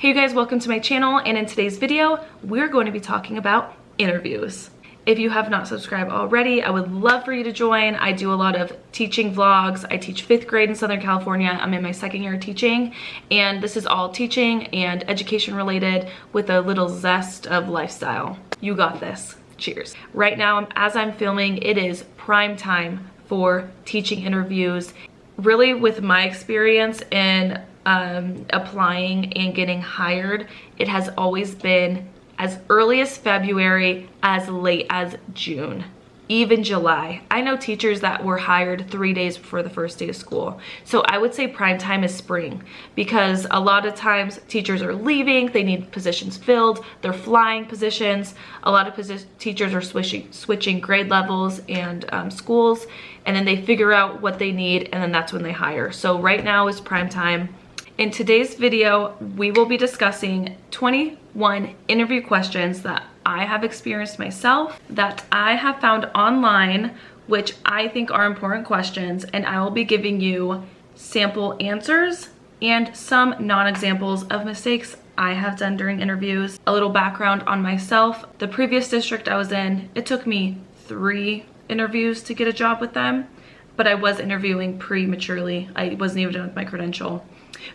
Hey you guys, welcome to my channel, and in today's video, we're going to be talking about interviews. If you have not subscribed already, I would love for you to join. I do a lot of teaching vlogs. I teach 5th grade in Southern California. I'm in my 2nd year of teaching, and this is all teaching and education related with a little zest of lifestyle. You got this. Cheers. Right now, as I'm filming, it is prime time for teaching interviews. Really, with my experience in applying and getting hired, it has always been as early as February, as late as June, even July. I know teachers that were hired 3 days before the first day of school. So I would say prime time is spring, because a lot of times teachers are leaving, they need positions filled, they're flying positions. A lot of teachers are switching grade levels and schools, and then they figure out what they need, and then that's when they hire. So right now is prime time. In today's video, we will be discussing 21 interview questions that I have experienced myself, that I have found online, which I think are important questions, and I will be giving you sample answers and some non-examples of mistakes I have done during interviews. A little background on myself. The previous district I was in, it took me 3 interviews to get a job with them, but I was interviewing prematurely. I wasn't even done with my credential.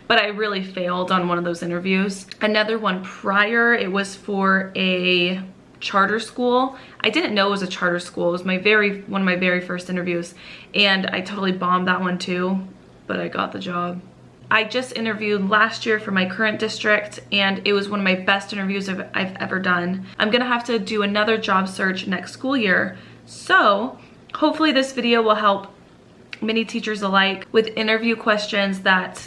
But I really failed on one of those interviews. Another one prior, it was for a charter school. I didn't know it was a charter school. It was one of my very first interviews, and I totally bombed that one too, but I got the job. I just interviewed last year for my current district, and it was one of my best interviews I've ever done. I'm gonna have to do another job search next school year, so hopefully this video will help many teachers alike with interview questions that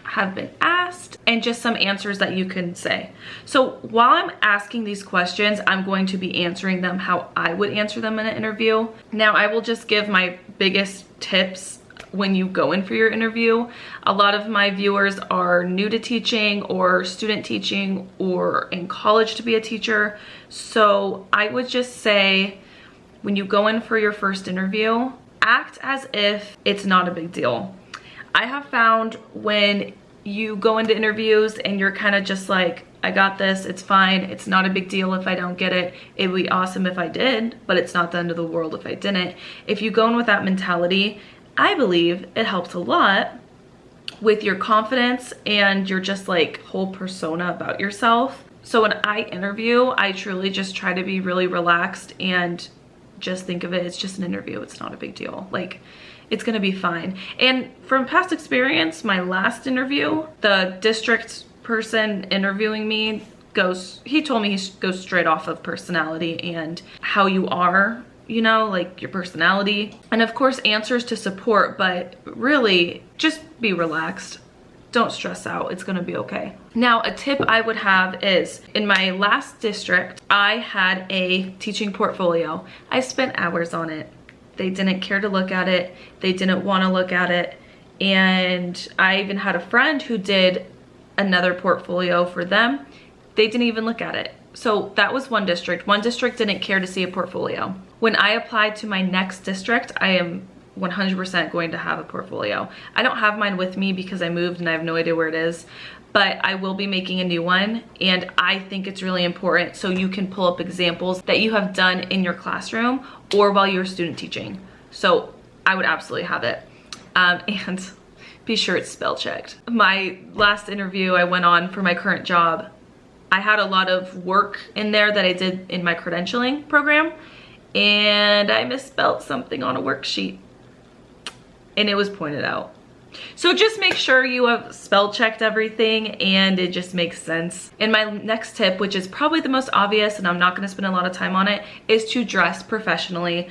have been asked and just some answers that you can say. So while I'm asking these questions, I'm going to be answering them how I would answer them in an interview. Now, I will just give my biggest tips when you go in for your interview. A lot of my viewers are new to teaching or student teaching or in college to be a teacher. So I would just say, when you go in for your first interview, act as if it's not a big deal. I have found when you go into interviews and you're kind of just like, I got this, it's fine, it's not a big deal if I don't get it. It would be awesome if I did, but it's not the end of the world if I didn't. If you go in with that mentality, I believe it helps a lot with your confidence and your just like whole persona about yourself. So when I interview, I truly just try to be really relaxed and just think of it, it's just an interview, it's not a big deal. Like, it's gonna be fine. And from past experience, my last interview, the district person interviewing me he told me he goes straight off of personality and how you are, you know, like your personality. And of course, answers to support, but really just be relaxed. Don't stress out, it's gonna be okay. Now, a tip I would have is, in my last district, I had a teaching portfolio. I spent hours on it. They didn't care to look at it. They didn't want to look at it. And I even had a friend who did another portfolio for them. They didn't even look at it. So that was one district. One district didn't care to see a portfolio. When I applied to my next district, I am 100% going to have a portfolio. I don't have mine with me because I moved and I have no idea where it is, but I will be making a new one, and I think it's really important so you can pull up examples that you have done in your classroom or while you're student teaching. So I would absolutely have it. And be sure it's spell checked. My last interview I went on for my current job, I had a lot of work in there that I did in my credentialing program, and I misspelled something on a worksheet, and it was pointed out. So just make sure you have spell checked everything and it just makes sense. And my next tip, which is probably the most obvious and I'm not gonna spend a lot of time on it, is to dress professionally.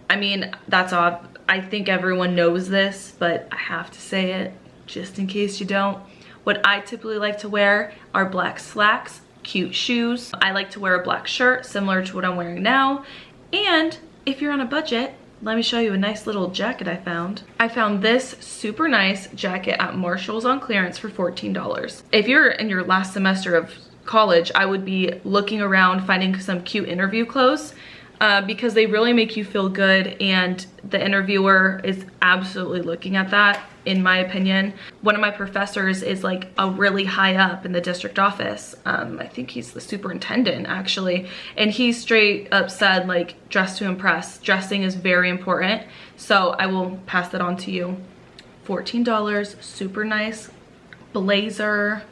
I mean, that's odd. I think everyone knows this, but I have to say it just in case you don't. What I typically like to wear are black slacks, cute shoes. I like to wear a black shirt similar to what I'm wearing now. And if you're on a budget, let me show you a nice little jacket I found. I found this super nice jacket at Marshall's on clearance for $14. If you're in your last semester of college, I would be looking around finding some cute interview clothes because they really make you feel good, and the interviewer is absolutely looking at that. in my opinion. One of my professors is like a really high up in the district office. I think he's the superintendent actually. And he straight up said like, dress to impress. Dressing is very important. So I will pass that on to you. $14, super nice blazer.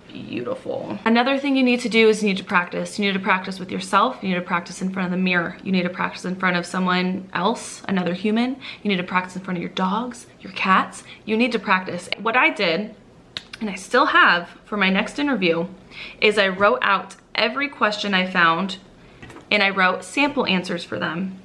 Beautiful. Another thing you need to do is you need to practice. You need to practice with yourself. You need to practice in front of the mirror. You need to practice in front of someone else, another human. You need to practice in front of your dogs, your cats. You need to practice. What I did, and I still have for my next interview, is I wrote out every question I found and I wrote sample answers for them.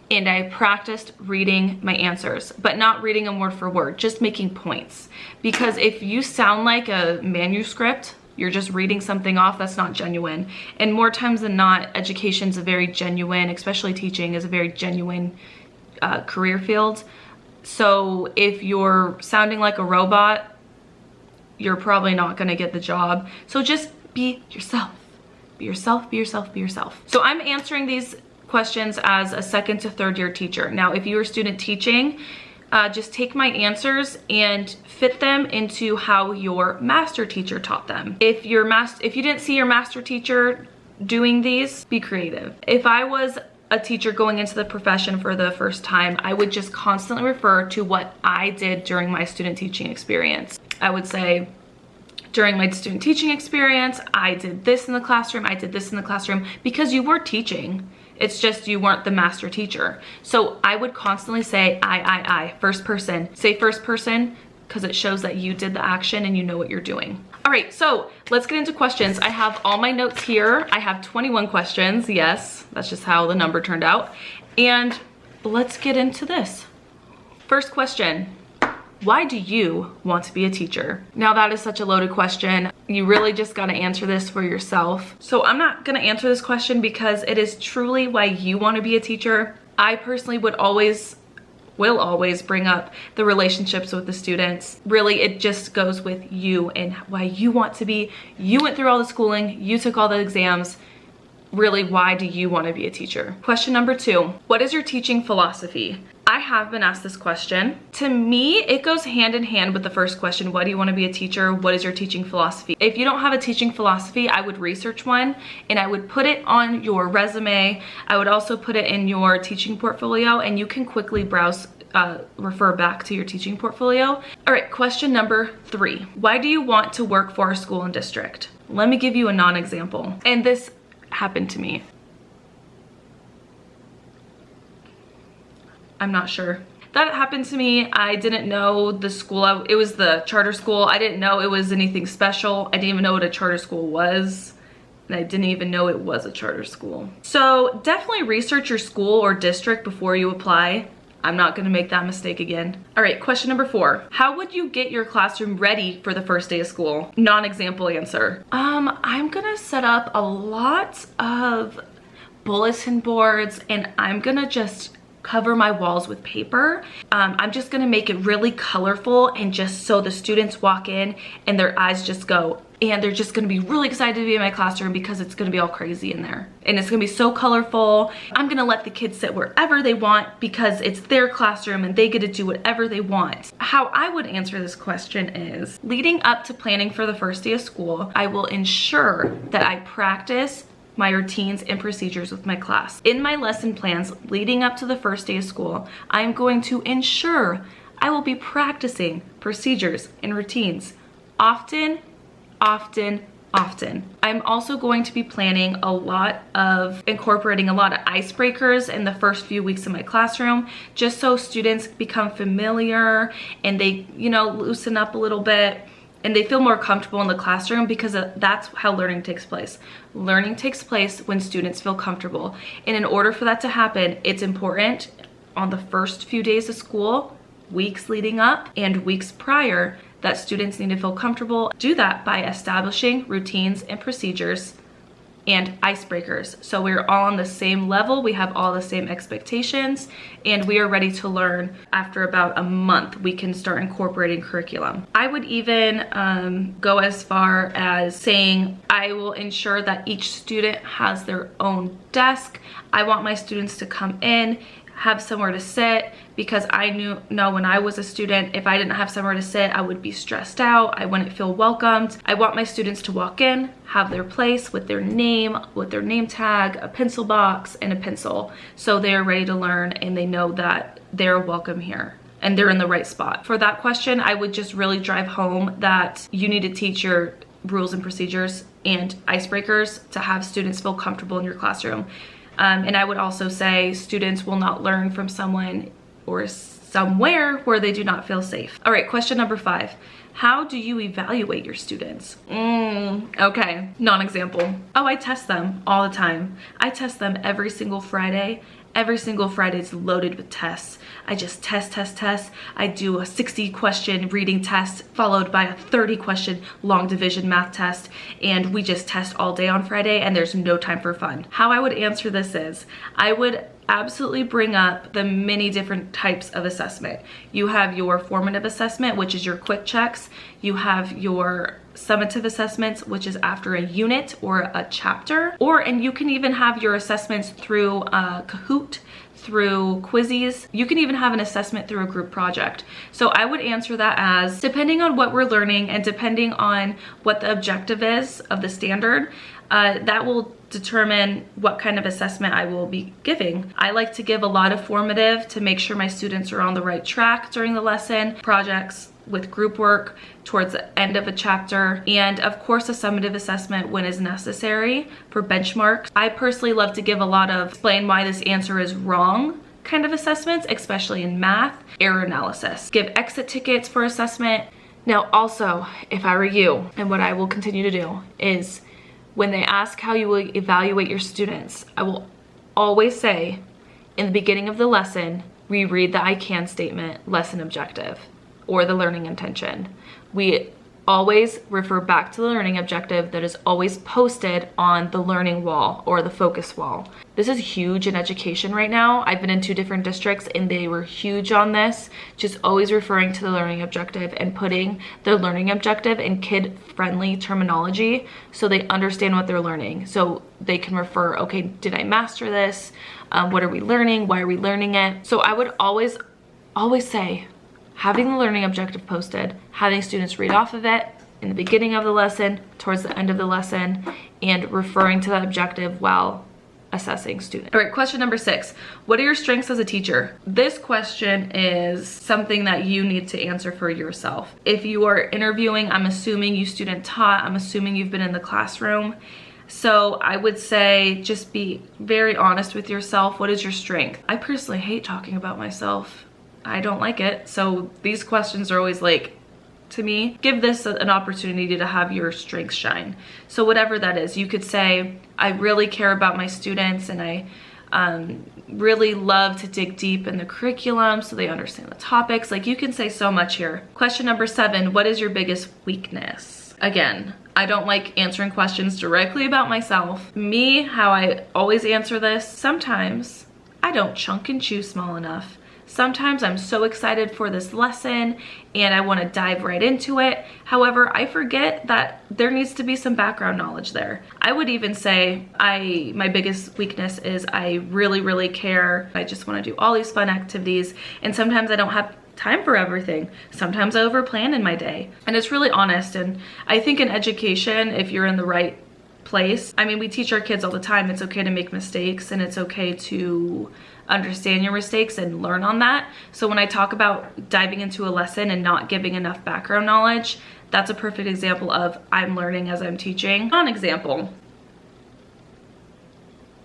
And I practiced reading my answers, but not reading them word for word, just making points. Because if you sound like a manuscript, you're just reading something off, that's not genuine. And more times than not, education is a very genuine, especially teaching is a very genuine career field. So if you're sounding like a robot, you're probably not gonna get the job. So just be yourself. Be yourself, be yourself, be yourself. So I'm answering these questions as a second to third year teacher. Now, if you're a student teaching, just take my answers and fit them into how your master teacher taught them. If you didn't see your master teacher doing these, be creative. If I was a teacher going into the profession for the first time, I would just constantly refer to what I did during my student teaching experience. I would say, during my student teaching experience, I did this in the classroom, I did this in the classroom, because you were teaching. It's just you weren't the master teacher. So I would constantly say I, first person. Say first person because it shows that you did the action and you know what you're doing. All right, so let's get into questions. I have all my notes here. I have 21 questions. Yes, that's just how the number turned out. And let's get into this. First question. Why do you want to be a teacher? Now that is such a loaded question. You really just gotta answer this for yourself. So I'm not gonna answer this question because it is truly why you wanna be a teacher. I personally will always bring up the relationships with the students. Really, it just goes with you and why you want to be. You went through all the schooling, you took all the exams. Really, why do you want to be a teacher? Question number 2, what is your teaching philosophy? I have been asked this question. To me, it goes hand in hand with the first question. Why do you want to be a teacher? What is your teaching philosophy? If you don't have a teaching philosophy, I would research one and I would put it on your resume. I would also put it in your teaching portfolio and you can quickly browse, refer back to your teaching portfolio. All right, question number 3. Why do you want to work for our school and district? Let me give you a non-example. And this happened to me. I'm not sure. That happened to me. I didn't know the school. It was the charter school. I didn't know it was anything special. I didn't even know what a charter school was. And I didn't even know it was a charter school. So definitely research your school or district before you apply. I'm not gonna make that mistake again. All right, question number 4. How would you get your classroom ready for the first day of school? Non-example answer. I'm gonna set up a lot of bulletin boards and I'm gonna just cover my walls with paper. I'm just gonna make it really colorful and just so the students walk in and their eyes just go, and they're just gonna be really excited to be in my classroom because it's gonna be all crazy in there. And it's gonna be so colorful. I'm gonna let the kids sit wherever they want because it's their classroom and they get to do whatever they want. How I would answer this question is, leading up to planning for the first day of school, I will ensure that I practice my routines and procedures with my class. In my lesson plans leading up to the first day of school, I'm going to ensure I will be practicing procedures and routines often. I'm also going to be planning incorporating a lot of icebreakers in the first few weeks of my classroom, just so students become familiar and they, loosen up a little bit and they feel more comfortable in the classroom, because that's how learning takes place. Learning takes place when students feel comfortable. And in order for that to happen, it's important on the first few days of school, weeks leading up and weeks prior, that students need to feel comfortable. Do that by establishing routines and procedures and icebreakers. So we're all on the same level, we have all the same expectations, and we are ready to learn. After about a month, we can start incorporating curriculum. I would even go as far as saying, I will ensure that each student has their own desk. I want my students to come in, have somewhere to sit, because I know when I was a student, if I didn't have somewhere to sit, I would be stressed out. I wouldn't feel welcomed. I want my students to walk in, have their place with their name tag, a pencil box, and a pencil, so they're ready to learn and they know that they're welcome here and they're in the right spot. For that question, I would just really drive home that you need to teach your rules and procedures and icebreakers to have students feel comfortable in your classroom. And I would also say students will not learn from someone or somewhere where they do not feel safe. All right, question number 5. How do you evaluate your students? Okay, non-example. Oh, I test them all the time. I test them every single Friday. Every single Friday is loaded with tests. I just test. I do a 60-question reading test followed by a 30-question long division math test, and we just test all day on Friday, and there's no time for fun. How I would answer this is, I would absolutely bring up the many different types of assessment. You have your formative assessment, which is your quick checks. You have your summative assessments, which is after a unit or a chapter, and you can even have your assessments through Kahoot, through quizzes. You can even have an assessment through a group project. So I would answer that as, depending on what we're learning and depending on what the objective is of the standard, that will determine what kind of assessment I will be giving. I like to give a lot of formative to make sure my students are on the right track during the lesson, projects with group work towards the end of a chapter, and of course a summative assessment when is necessary for benchmarks. I personally love to give a lot of explain why this answer is wrong kind of assessments, especially in math, error analysis. Give exit tickets for assessment. Now also, if I were you, and what I will continue to do is, when they ask how you will evaluate your students, I will always say, in the beginning of the lesson, reread the I can statement, lesson objective, or the learning intention. We always refer back to the learning objective that is always posted on the learning wall or the focus wall. This is huge in education right now. I've been in 2 different districts and they were huge on this, just always referring to the learning objective and putting the learning objective in kid-friendly terminology so they understand what they're learning. So they can refer, okay, did I master this? What are we learning? Why are we learning it? So I would always say, having the learning objective posted, having students read off of it in the beginning of the lesson, towards the end of the lesson, and referring to that objective while assessing students. All right, question number 6. What are your strengths as a teacher? This question is something that you need to answer for yourself. If you are interviewing, I'm assuming you student taught, I'm assuming you've been in the classroom. So I would say just be very honest with yourself. What is your strength? I personally hate talking about myself. I don't like it. So these questions are always like, to me, give this an opportunity to have your strengths shine. So whatever that is, you could say, I really care about my students and I really love to dig deep in the curriculum so they understand the topics. Like, you can say so much here. Question number 7, what is your biggest weakness? Again, I don't like answering questions directly about myself. Me, how I always answer this, sometimes I don't chunk and chew small enough. Sometimes I'm so excited for this lesson and I want to dive right into it. However, I forget that there needs to be some background knowledge there. I would even say my biggest weakness is I really care. I just want to do all these fun activities, and sometimes I don't have time for everything. Sometimes I overplan in my day, and it's really honest. And I think in education, if you're in the right place, I mean, we teach our kids all the time, it's okay to make mistakes and it's okay to understand your mistakes and learn on that. So when I talk about diving into a lesson and not giving enough background knowledge, that's a perfect example of I'm learning as I'm teaching. Non-example.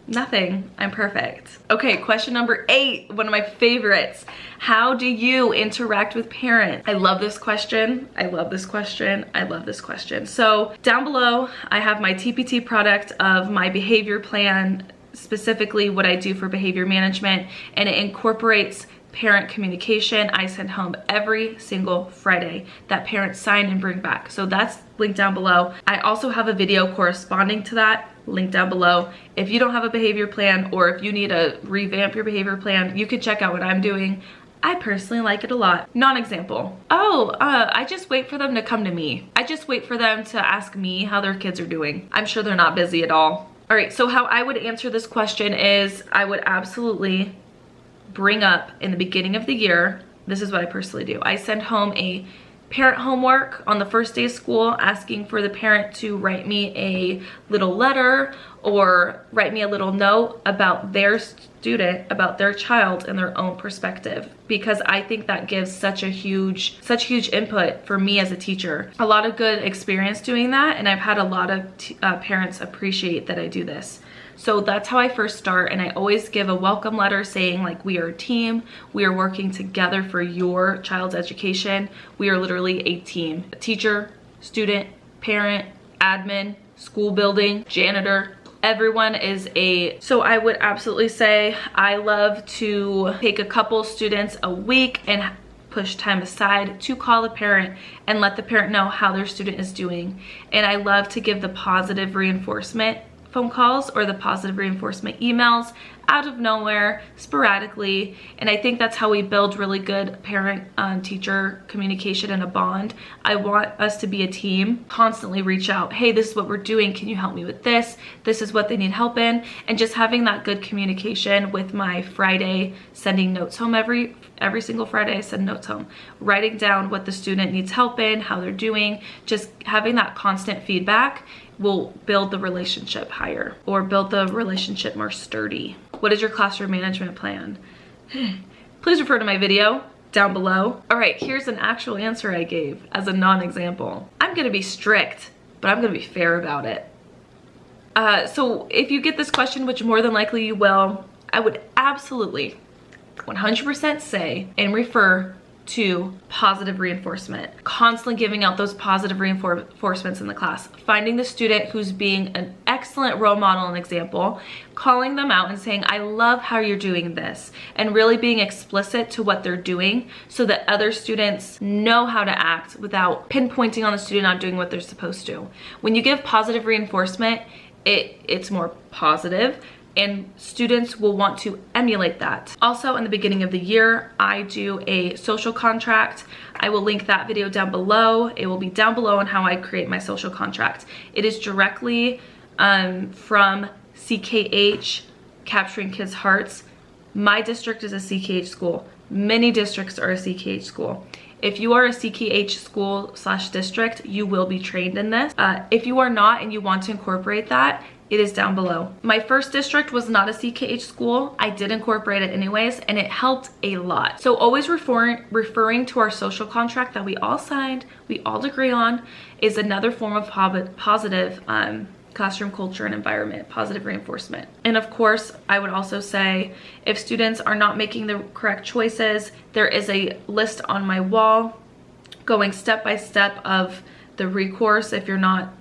Nothing. I'm perfect. Okay, question number 8, one of my favorites. How do you interact with parents? I love this question. I love this question. I love this question. So down below, I have my TPT product of my behavior plan, specifically what I do for behavior management, and it incorporates parent communication. I send home every single Friday that parents sign and bring back. So that's linked down below. I also have a video corresponding to that, linked down below. If you don't have a behavior plan, or if you need to revamp your behavior plan, you could check out what I'm doing. I personally like it a lot. Non-example. I just wait for them to come to me. I just wait for them to ask me how their kids are doing. I'm sure they're not busy at all. All right, so how I would answer this question is I would absolutely bring up in the beginning of the year, this is what I personally do. I send home a parent homework on the first day of school, asking for the parent to write me a little letter or write me a little note about their student, about their child and their own perspective, because I think that gives such huge input for me as a teacher. A lot of good experience doing that, and I've had a lot of parents appreciate that I do this. So that's how I first start, and I always give a welcome letter saying, like, we are a team, we are working together for your child's education. We are literally a team: a teacher, student, parent, admin, school building, janitor. Everyone is so I would absolutely say I love to take a couple students a week and push time aside to call the parent and let the parent know how their student is doing. And I love to give the positive reinforcement phone calls or the positive reinforcement emails out of nowhere, sporadically. And I think that's how we build really good parent-teacher communication and a bond. I want us to be a team, constantly reach out. Hey, this is what we're doing. Can you help me with this? This is what they need help in. And just having that good communication with my Friday, sending notes home every single Friday. I send notes home, writing down what the student needs help in, how they're doing. Just having that constant feedback will build the relationship higher, or build the relationship more sturdy. What is your classroom management plan? Please refer to my video down below. All right, here's an actual answer I gave as a non-example. I'm gonna be strict, but I'm gonna be fair about it. So if you get this question, which more than likely you will, I would absolutely 100% say and refer to positive reinforcement. Constantly giving out those positive reinforcements in the class. Finding the student who's being an excellent role model and example, calling them out and saying, I love how you're doing this, and really being explicit to what they're doing so that other students know how to act without pinpointing on the student not doing what they're supposed to. When you give positive reinforcement, it's more positive, and students will want to emulate that. Also, in the beginning of the year, I do a social contract. I will link that video down below. It will be down below on how I create my social contract. It is directly from CKH, Capturing Kids' Hearts. My district is a CKH school. Many districts are a CKH school. If you are a CKH school/district, you will be trained in this. If you are not and you want to incorporate that, it is down below. My first district was not a CKH school. I did incorporate it anyways, and it helped a lot. So always referring to our social contract that we all signed, we all agree on, is another form of positive classroom culture and environment, positive reinforcement. And of course, I would also say if students are not making the correct choices, there is a list on my wall going step by step of the recourse if you're not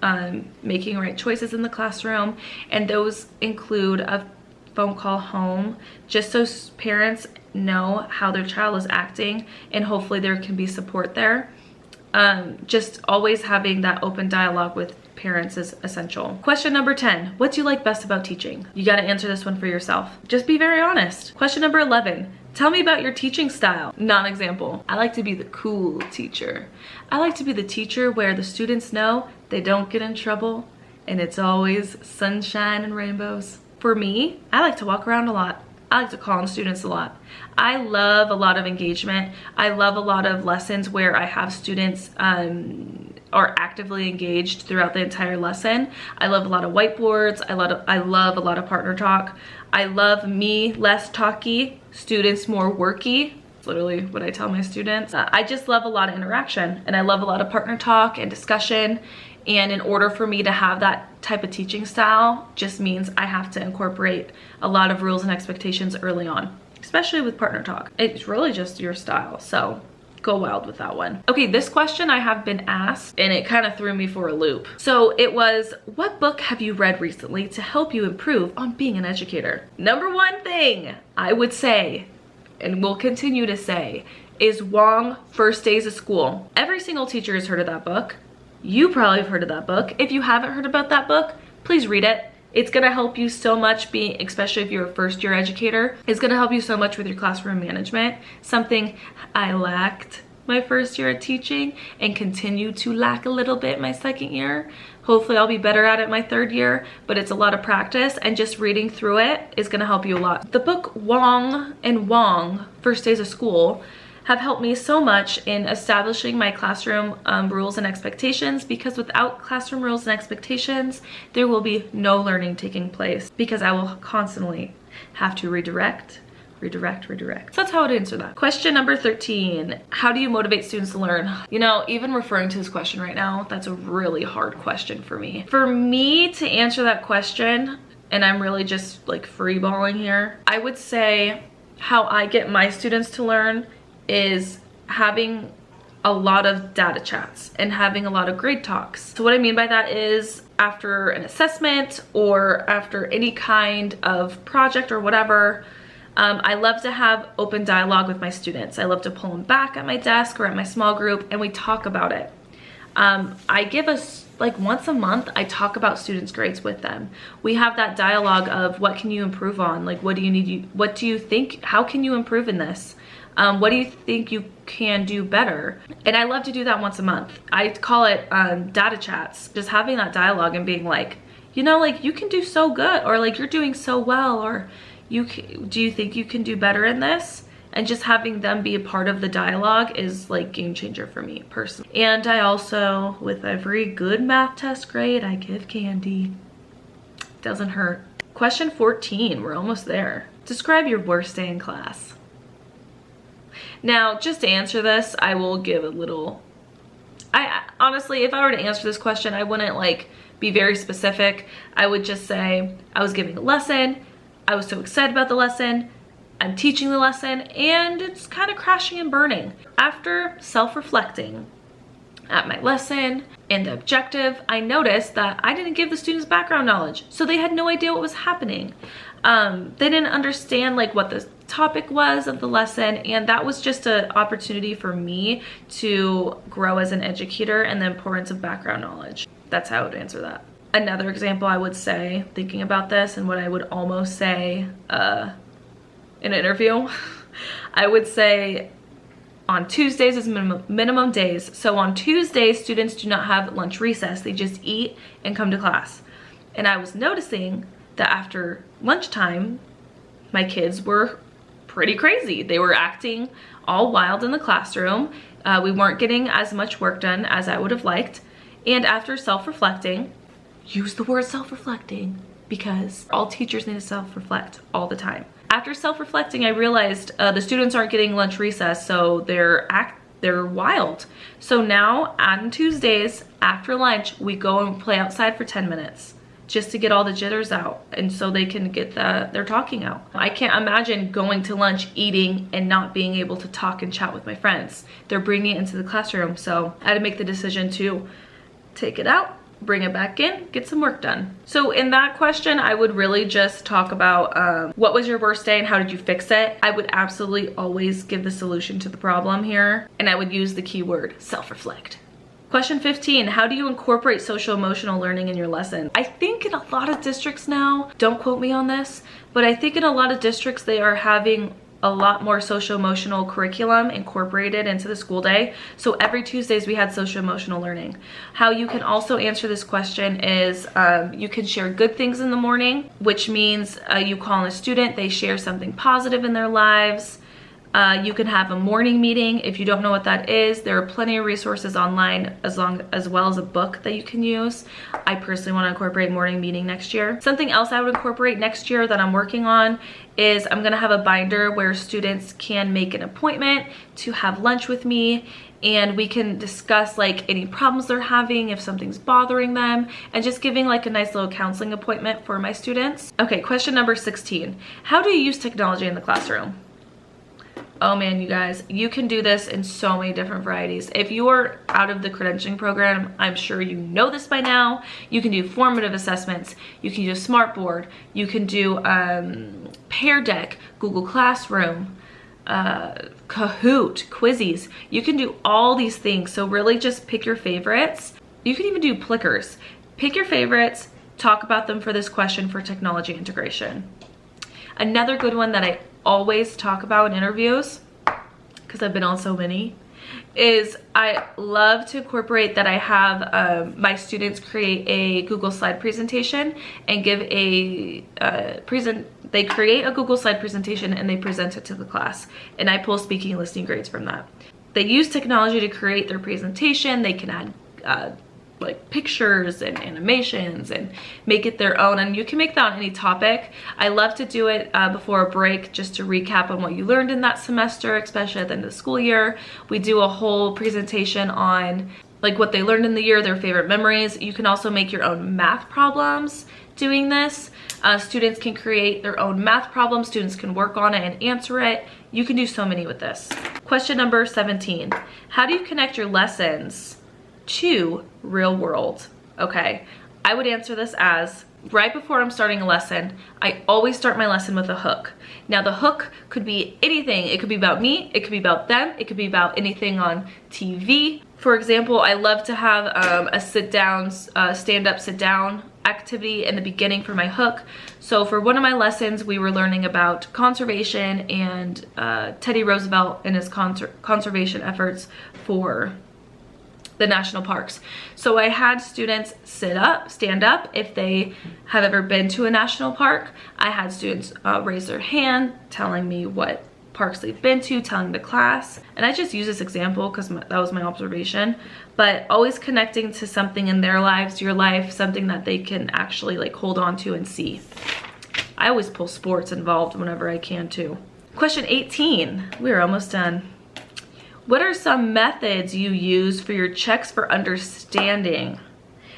making right choices in the classroom. And those include a phone call home, just so parents know how their child is acting, and hopefully there can be support there. Just always having that open dialogue with parents is essential. Question number 10, what do you like best about teaching? You got to answer this one for yourself. Just be very honest. Question number 11, tell me about your teaching style. Non-example. I like to be the cool teacher. I like to be the teacher where the students know they don't get in trouble and it's always sunshine and rainbows. For me, I like to walk around a lot. I like to call on students a lot. I love a lot of engagement. I love a lot of lessons where I have students are actively engaged throughout the entire lesson. I love a lot of whiteboards. I love a lot of partner talk. I love me less talky, students more worky. It's literally what I tell my students. I just love a lot of interaction, and I love a lot of partner talk and discussion. And in order for me to have that type of teaching style, just means I have to incorporate a lot of rules and expectations early on, especially with partner talk. It's really just your style, so go wild with that one. Okay, this question I have been asked and it kind of threw me for a loop. So it was, what book have you read recently to help you improve on being an educator? Number one thing I would say, and will continue to say, is Wong, First Days of School. Every single teacher has heard of that book. You probably have heard of that book. If you haven't heard about that book, please read it. It's gonna help you so much, especially if you're a first-year educator, it's gonna help you so much with your classroom management. Something I lacked my first year of teaching and continue to lack a little bit my second year Hopefully I'll be better at it my 3rd year, but it's a lot of practice, and just reading through it is gonna help you a lot. The book Wong and Wong, First Days of School, have helped me so much in establishing my classroom rules and expectations, because without classroom rules and expectations, there will be no learning taking place, because I will constantly have to redirect. So that's how I'd answer that. Question number 13, how do you motivate students to learn? You know, even referring to this question right now, that's a really hard question for me. For me to answer that question, and I'm really just like freeballing here, I would say how I get my students to learn is having a lot of data chats and having a lot of grade talks. So what I mean by that is after an assessment or after any kind of project or whatever, I love to have open dialogue with my students. I love to pull them back at my desk or at my small group and we talk about it. I give us like once a month, I talk about students' grades with them. We have that dialogue of what can you improve on? Like, what do you need? What do you think? How can you improve in this? What do you think you can do better? And I love to do that once a month. I call it data chats. Just having that dialogue and being like, you know, like you can do so good, or like you're doing so well, or do you think you can do better in this? And just having them be a part of the dialogue is like game changer for me personally. And I also, with every good math test grade, I give candy. Doesn't hurt. Question 14, we're almost there. Describe your worst day in class. Now, just to answer this, I will give a little, honestly, if I were to answer this question, I wouldn't like be very specific. I would just say I was giving a lesson, I was so excited about the lesson, I'm teaching the lesson, and it's kind of crashing and burning. After self-reflecting at my lesson and the objective, I noticed that I didn't give the students background knowledge, so they had no idea what was happening. They didn't understand like what the topic was of the lesson, and that was just an opportunity for me to grow as an educator and the importance of background knowledge. That's how I would answer that. Another example I would say, thinking about this and what I would almost say in an interview, I would say on Tuesdays is minimum days. So on Tuesdays, students do not have lunch recess. They just eat and come to class. And I was noticing that after lunchtime, my kids were pretty crazy. They were acting all wild in the classroom. We weren't getting as much work done as I would have liked. And after self-reflecting, use the word self-reflecting because all teachers need to self-reflect all the time. After self-reflecting, I realized the students aren't getting lunch recess, so they're wild. So now on Tuesdays after lunch, we go and play outside for 10 minutes just to get all the jitters out, and so they can get their talking out. I can't imagine going to lunch, eating, and not being able to talk and chat with my friends. They're bringing it into the classroom, so I had to make the decision to take it out, bring it back in, get some work done. So in that question, I would really just talk about what was your worst day and how did you fix it? I would absolutely always give the solution to the problem here, and I would use the keyword self-reflect. Question 15, how do you incorporate social emotional learning in your lesson? I think in a lot of districts now, don't quote me on this, but I think in a lot of districts they are having a lot more social emotional curriculum incorporated into the school day. So every Tuesdays we had social emotional learning. How you can also answer this question is you can share good things in the morning, which means you call in a student, they share something positive in their lives. You can have a morning meeting. If you don't know what that is, there are plenty of resources online as well as a book that you can use. I personally want to incorporate morning meeting next year. Something else I would incorporate next year that I'm working on is I'm gonna have a binder where students can make an appointment to have lunch with me, and we can discuss like any problems they're having, if something's bothering them, and just giving like a nice little counseling appointment for my students. Okay, question number 16. How do you use technology in the classroom? Oh man, you guys, you can do this in so many different varieties. If you are out of the credentialing program, I'm sure you know this by now. You can do formative assessments. You can use Smartboard. You can do Pear Deck, Google Classroom, Kahoot, Quizzes. You can do all these things. So really just pick your favorites. You can even do Plickers. Pick your favorites, talk about them for this question for technology integration. Another good one that I always talk about in interviews, because I've been on so many, is I love to incorporate that I have my students create a Google slide presentation and give a they create a Google slide presentation and they present it to the class, and I pull speaking and listening grades from that. They use technology to create their presentation. They can add like pictures and animations and make it their own, and you can make that on any topic. I love to do it before a break just to recap on what you learned in that semester, especially at the end of the school year. We do a whole presentation on like what they learned in the year, their favorite memories. You can also make your own math problems doing this. Students can create their own math problems. Students can work on it and answer it. You can do so many with this. Question number 17. How do you connect your lessons to real world? Okay, I would answer this as right before I'm starting a lesson, I always start my lesson with a hook. Now the hook could be anything. It could be about me, it could be about them, it could be about anything on TV. For example, I love to have a sit-down, stand-up, sit-down activity in the beginning for my hook. So for one of my lessons, we were learning about conservation and Teddy Roosevelt and his conservation efforts for the national parks. So I had students stand up if they have ever been to a national park. I had students raise their hand telling me what parks they've been to, telling the class. And I just use this example because that was my observation, but always connecting to something in their lives, your life, something that they can actually like hold on to and see. I always pull sports involved whenever I can too. Question 18, we're almost done. What are some methods you use for your checks for understanding?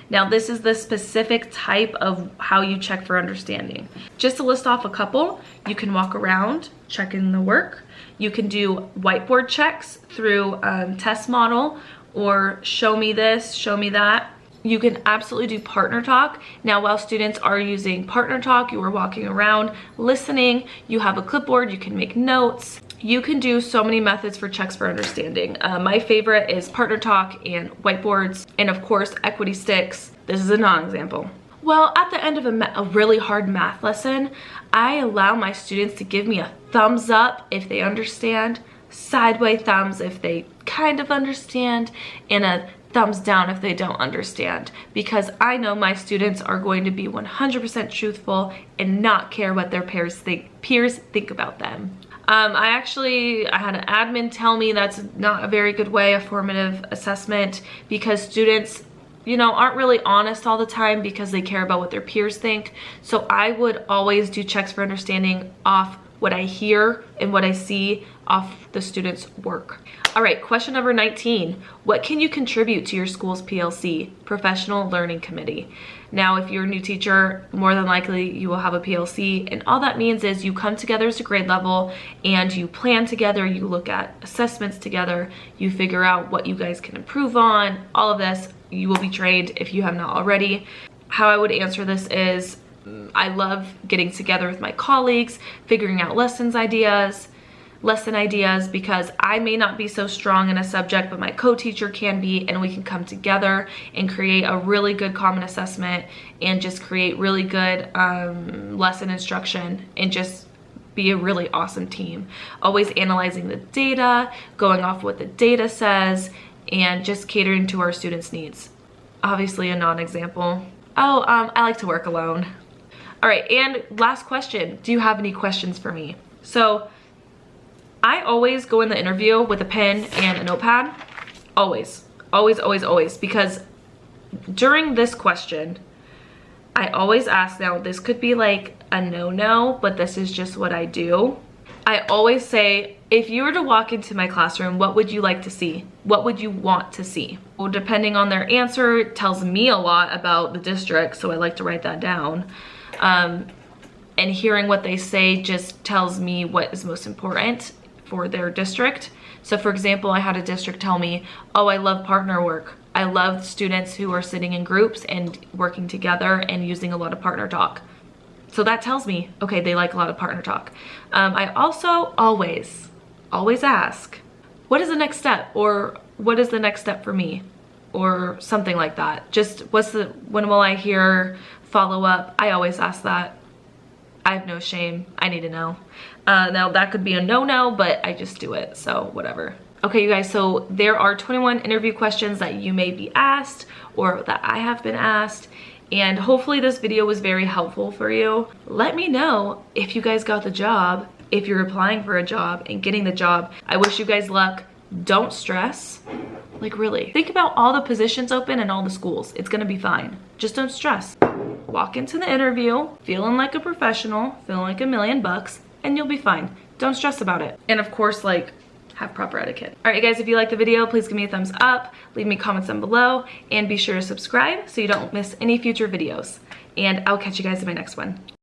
Now this is the specific type of how you check for understanding. Just to list off a couple, you can walk around checking the work. You can do whiteboard checks through test model or show me this, show me that. You can absolutely do partner talk. Now while students are using partner talk, you are walking around listening, you have a clipboard, you can make notes. You can do so many methods for checks for understanding. My favorite is partner talk and whiteboards, and of course equity sticks. This is a non-example. Well, at the end of a really hard math lesson, I allow my students to give me a thumbs up if they understand, sideways thumbs if they kind of understand, and a thumbs down if they don't understand, because I know my students are going to be 100% truthful and not care what their peers think about them. I had an admin tell me that's not a very good way of formative assessment, because students, you know, aren't really honest all the time because they care about what their peers think. So I would always do checks for understanding off what I hear and what I see off the students' work. All right, question number 19. What can you contribute to your school's PLC, Professional Learning Committee? Now, if you're a new teacher, more than likely you will have a PLC, and all that means is you come together as a grade level and you plan together, you look at assessments together, you figure out what you guys can improve on, all of this. You will be trained if you have not already. How I would answer this is, I love getting together with my colleagues, figuring out lesson ideas, because I may not be so strong in a subject, but my co-teacher can be, and we can come together and create a really good common assessment and just create really good lesson instruction and just be a really awesome team. Always analyzing the data, going off what the data says, and just catering to our students' needs. Obviously a non-example. Oh, I like to work alone. All right, and last question. Do you have any questions for me? So I always go in the interview with a pen and a notepad. Always, always, always, always. Because during this question, I always ask, now this could be like a no-no, but this is just what I do. I always say, if you were to walk into my classroom, what would you like to see? What would you want to see? Well, depending on their answer, it tells me a lot about the district, so I like to write that down. And hearing what they say just tells me what is most important for their district. So for example, I had a district tell me, oh, I love partner work. I love students who are sitting in groups and working together and using a lot of partner talk. So that tells me, okay, they like a lot of partner talk. I also always ask, what is the next step? Or what is the next step for me? Or something like that. Just when will I hear follow up? I always ask that. I have no shame. I need to know. Now that could be a no-no, but I just do it, so whatever. Okay, you guys, so there are 21 interview questions that you may be asked or that I have been asked, and hopefully this video was very helpful for you. Let me know if you guys got the job, if you're applying for a job and getting the job. I wish you guys luck. Don't stress. Like, really, think about all the positions open and all the schools. It's gonna be fine. Just don't stress. Walk into the interview feeling like a professional, feeling like $1,000,000, and you'll be fine. Don't stress about it. And of course, like, have proper etiquette. All right, you guys, if you like the video, please give me a thumbs up, leave me comments down below, and be sure to subscribe so you don't miss any future videos. And I'll catch you guys in my next one.